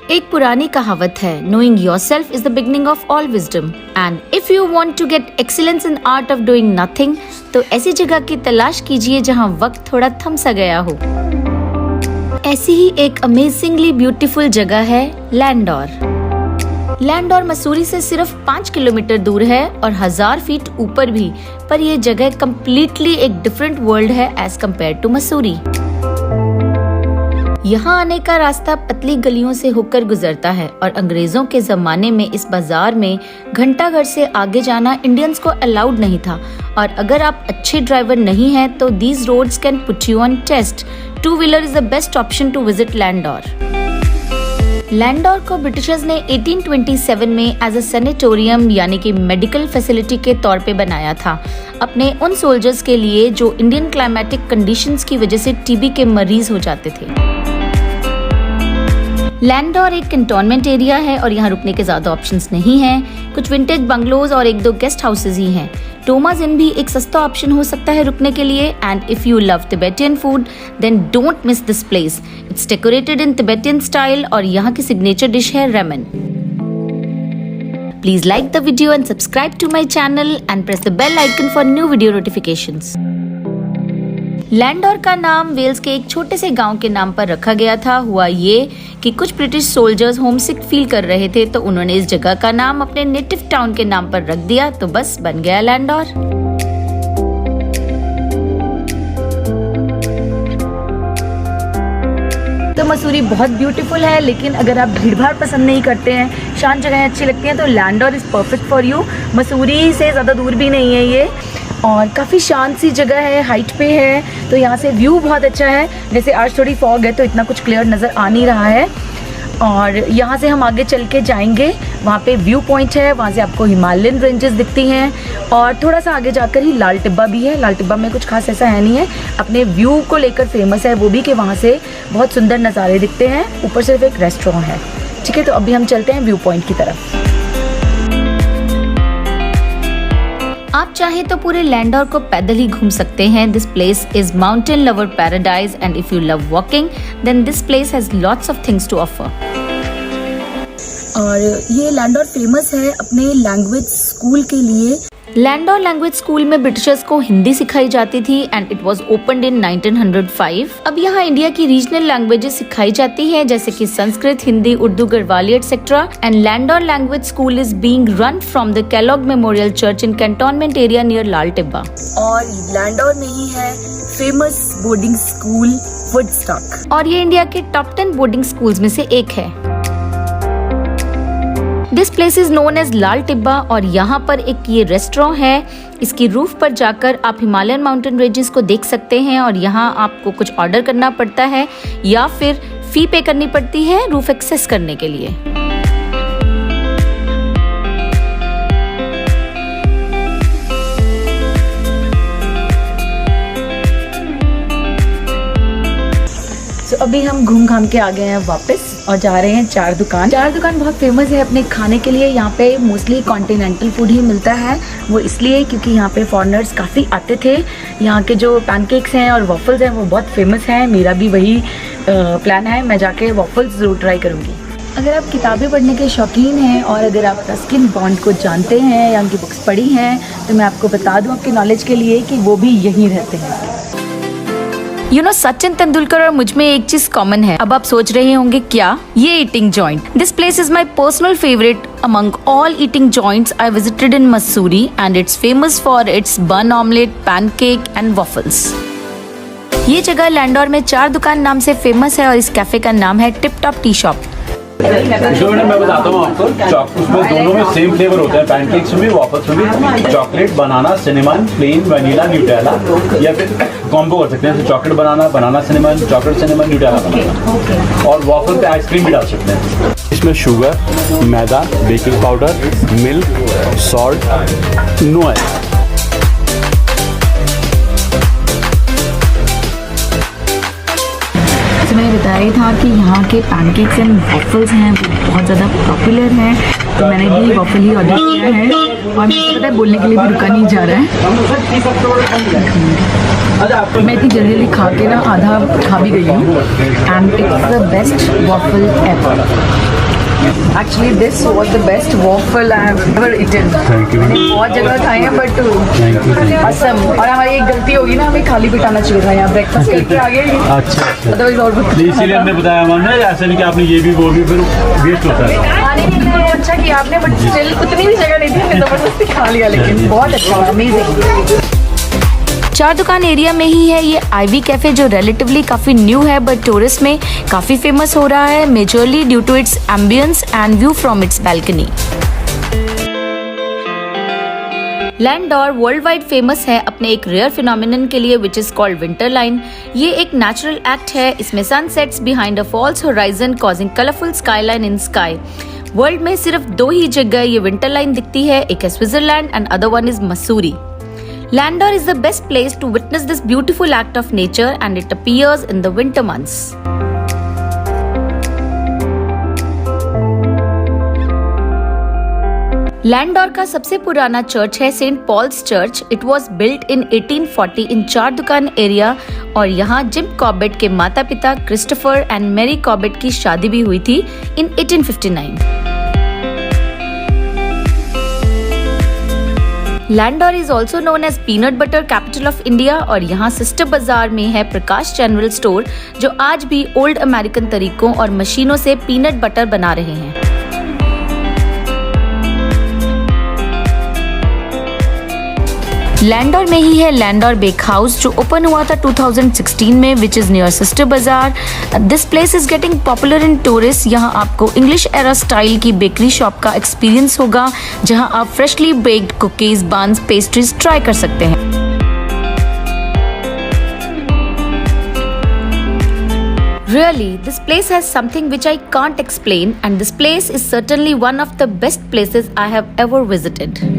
एक पुरानी कहावत है, knowing yourself is the beginning of all wisdom and if you want to get excellence in art of doing nothing, तो ऐसी जगह की तलाश कीजिए जहाँ वक्त थोड़ा थम सा गया हो। ऐसी ही एक अमेजिंगली ब्यूटीफुल जगह है लैंडोर। लैंडोर मसूरी से सिर्फ 5 किलोमीटर दूर है और 1000 फीट ऊपर भी, पर ये जगह कम्प्लीटली एक डिफरेंट वर्ल्ड है एज कम्पेयर टू मसूरी। यहाँ आने का रास्ता पतली गलियों से होकर गुजरता है और अंग्रेजों के जमाने में इस बाजार में घंटाघर से आगे जाना इंडियंस को अलाउड नहीं था और अगर आप अच्छे ड्राइवर नहीं हैं तो these roads can put you on test. Two wheeler is the best option to visit Landour. Landour को ब्रिटिशर्स ने 1827 में एज अ सैनिटोरियम यानी कि मेडिकल फैसिलिटी के तौर पे बनाया था, अपने उन सोल्जर्स के लिए जो इंडियन क्लाइमेटिक कंडीशंस की वजह से टीबी के मरीज हो जाते थे। लैंडोर एक कैंटोनमेंट एरिया है और यहाँ रुकने के ज्यादा ऑप्शंस नहीं हैं। कुछ विंटेज बंगलोज और 1-2 गेस्ट हाउसेज ही हैं। टोमास इन भी एक सस्ता ऑप्शन हो सकता है रुकने के लिए। And if you love Tibetan food then don't miss this place. It's decorated in Tibetan style और यहाँ की सिग्नेचर डिश है ramen. Please like the video and subscribe to my channel and press the bell icon for new video notifications. Landour का नाम Wales के एक छोटे से गांव के नाम पर रखा गया था। हुआ ये कि कुछ ब्रिटिश सोल्जर्स होमसिक फील कर रहे थे तो उन्होंने इस जगह का नाम अपने नेटिव टाउन के नाम पर रख दिया, तो बस बन गया लैंडोर। तो मसूरी बहुत ब्यूटीफुल है, लेकिन अगर आप भीड़ भाड़ पसंद नहीं करते हैं, शांत जगहें अच्छी लगती हैं, तो Landour is perfect for you. Mussoorie से ज़्यादा दूर भी नहीं है ये और काफ़ी शांत सी जगह है, हाइट पे है, तो यहाँ से व्यू बहुत अच्छा है। जैसे आज थोड़ी फॉग है तो इतना कुछ क्लियर नज़र आ नहीं रहा है। और यहाँ से हम आगे चल के जाएंगे, वहाँ पे व्यू पॉइंट है, वहाँ से आपको हिमालयन रेंजेस दिखती हैं और थोड़ा सा आगे जाकर ही लाल टिब्बा भी है। लाल टिब्बा में कुछ खास ऐसा है नहीं है, अपने व्यू को लेकर फेमस है वो भी कि वहाँ से बहुत सुंदर नज़ारे दिखते हैं। ऊपर सिर्फ एक रेस्टोरेंट है। ठीक है, तो अभी हम चलते हैं व्यू पॉइंट की तरफ। आप चाहे तो पूरे लैंडोर को पैदल ही घूम सकते हैं। This place is mountain lover paradise and if you love walking then this place has lots of things to offer. और ये लैंडोर फेमस है अपने लैंग्वेज स्कूल के लिए। लैंडोर लैंग्वेज स्कूल में ब्रिटिशर्स को हिंदी सिखाई जाती थी एंड इट वाज ओपनड इन 1905। अब यहाँ इंडिया की रीजनल लैंग्वेजेस सिखाई जाती हैं जैसे कि Sanskrit, Hindi, Urdu, Garhwali etcetera. And Landour language school is being run from the Kellogg memorial church in cantonment area near Lal Tibba. और लैंडोर में ही है फेमस बोर्डिंग स्कूल वुडस्टॉक और ये इंडिया के टॉप 10 बोर्डिंग स्कूल्स में से एक है। This place is known as Lal Tibba और यहाँ पर एक ये रेस्टोरेंट है। इसकी रूफ पर जाकर आप हिमालयन माउंटेन रेंजेस को देख सकते हैं और यहाँ आपको कुछ ऑर्डर करना पड़ता है या फिर फी पे करनी पड़ती है रूफ एक्सेस करने के लिए। तो अभी हम घूम घाम के आ गए हैं वापस और जा रहे हैं चार दुकान बहुत फेमस है अपने खाने के लिए। यहाँ पे मोस्टली कॉन्टिनेंटल फूड ही मिलता है, वो इसलिए क्योंकि यहाँ पे फॉरेनर्स काफ़ी आते थे। यहाँ के जो पैनकेक्स हैं और वॉफल्स हैं वो बहुत फेमस हैं। मेरा भी वही प्लान है, मैं जाके वॉफल्स ज़रूर ट्राई करूँगी। अगर आप किताबें पढ़ने के शौकीन हैं और अगर आप रस्किन बॉन्ड को जानते हैं या उनकी बुक्स पढ़ी हैं तो मैं आपको बता दूँ आपके नॉलेज के लिए कि वो भी यहीं रहते हैं। यू नो सचिन तेंदुलकर और मुझ में एक चीज कॉमन है। अब आप सोच रहे होंगे क्या? ये eating joint. This place is my personal favourite among all eating joints I visited in Mussoorie and it's famous for its बन ऑमलेट, पैनकेक एंड वॉफल्स। ये जगह लैंडोर में 4 दुकान नाम से फेमस है और इस कैफे का नाम है टिप टॉप टी शॉप। मैं बताता हूँ आपको, उसमें दोनों में सेम फ्लेवर होता है, पैनकेक्स में भी, वॉफल्स में भी। Chocolate, banana, cinnamon, plain, vanilla, Nutella, या फिर कॉम्बो कर सकते हैं। Chocolate banana, banana cinnamon, chocolate cinnamon, Nutella banana. और वॉफल पे आइसक्रीम भी डाल सकते हैं। इसमें sugar, maida, baking powder, milk, salt, no oil. मैंने बताया था कि यहाँ के पैनकेक्स एंड वॉफल्स हैं वो बहुत ज़्यादा पॉपुलर हैं, तो मैंने भी वॉफल ही ऑर्डर किया है और मुझे पता है बोलने के लिए भी रुका नहीं जा रहा है। मैं इतनी जल्दी खा के ना आधा खा भी गई हूँ and it's the best waffle ever. Actually, this was the best waffle I have ever eaten. Thank you. मैंने बहुत जगह खाए हैं बट असम, और हमारी एक गलती होगी ना, हमें खाली बिठाना चाहिए था यहाँ ब्रेकफास्ट करके आ गए। अच्छा अच्छा, Otherwise और बहुत इसीलिए हमने बताया हमने, ऐसा नहीं कि आपने ये भी वो भी, फिर वेस्ट होता है। खाने के लिए तो अच्छा किया आपने, बट स्टिल उतनी भी जगह नहीं थी, हमने जबरदस्ती खा लिया, लेकिन बहुत अच्छा, अमेजिंग। चार दुकान एरिया में ही है ये आईवी कैफे, जो रिलेटिवली काफी न्यू है बट टूरिस्ट में काफी फेमस हो रहा है, majorly due to its ambience and view from its balcony. Landour world wide famous है अपने एक रेयर फिनोमिनन के लिए, which is called winter line. ये एक नेचुरल एक्ट है, इसमें sun sets behind a false horizon causing colourful skyline in sky. World में सिर्फ 2 ही जगह ये विंटर लाइन दिखती है, एक है Switzerland and other one is Mussoorie. Landor is the best place to witness this beautiful act of nature, and it appears in the winter months. Landour का सबसे पुराना चर्च है saint Paul's church. It was built in 1840 in Char Dukan area, और यहाँ gym Corbett के माता पिता Christopher and Mary Corbett की शादी भी हुई थी in 1859। Landour is also known as peanut butter capital of India, और यहाँ सिस्टर बाजार में है प्रकाश जनरल स्टोर, जो आज भी ओल्ड अमेरिकन तरीकों और मशीनों से पीनट बटर बना रहे हैं। लैंडोर में ही है लैंडोर बेक हाउस, जो ओपन हुआ था 2016 में, विच इज नियर सिस्टर बाजार। This place is getting popular in tourist. यहाँ आपको इंग्लिश एरा स्टाइल की बेकरी शॉप का एक्सपीरियंस होगा, जहाँ आप freshly baked cookies, buns, pastries try कर सकते हैं। Really, this place has something which I can't explain, and this place is certainly one of the best places I have ever visited.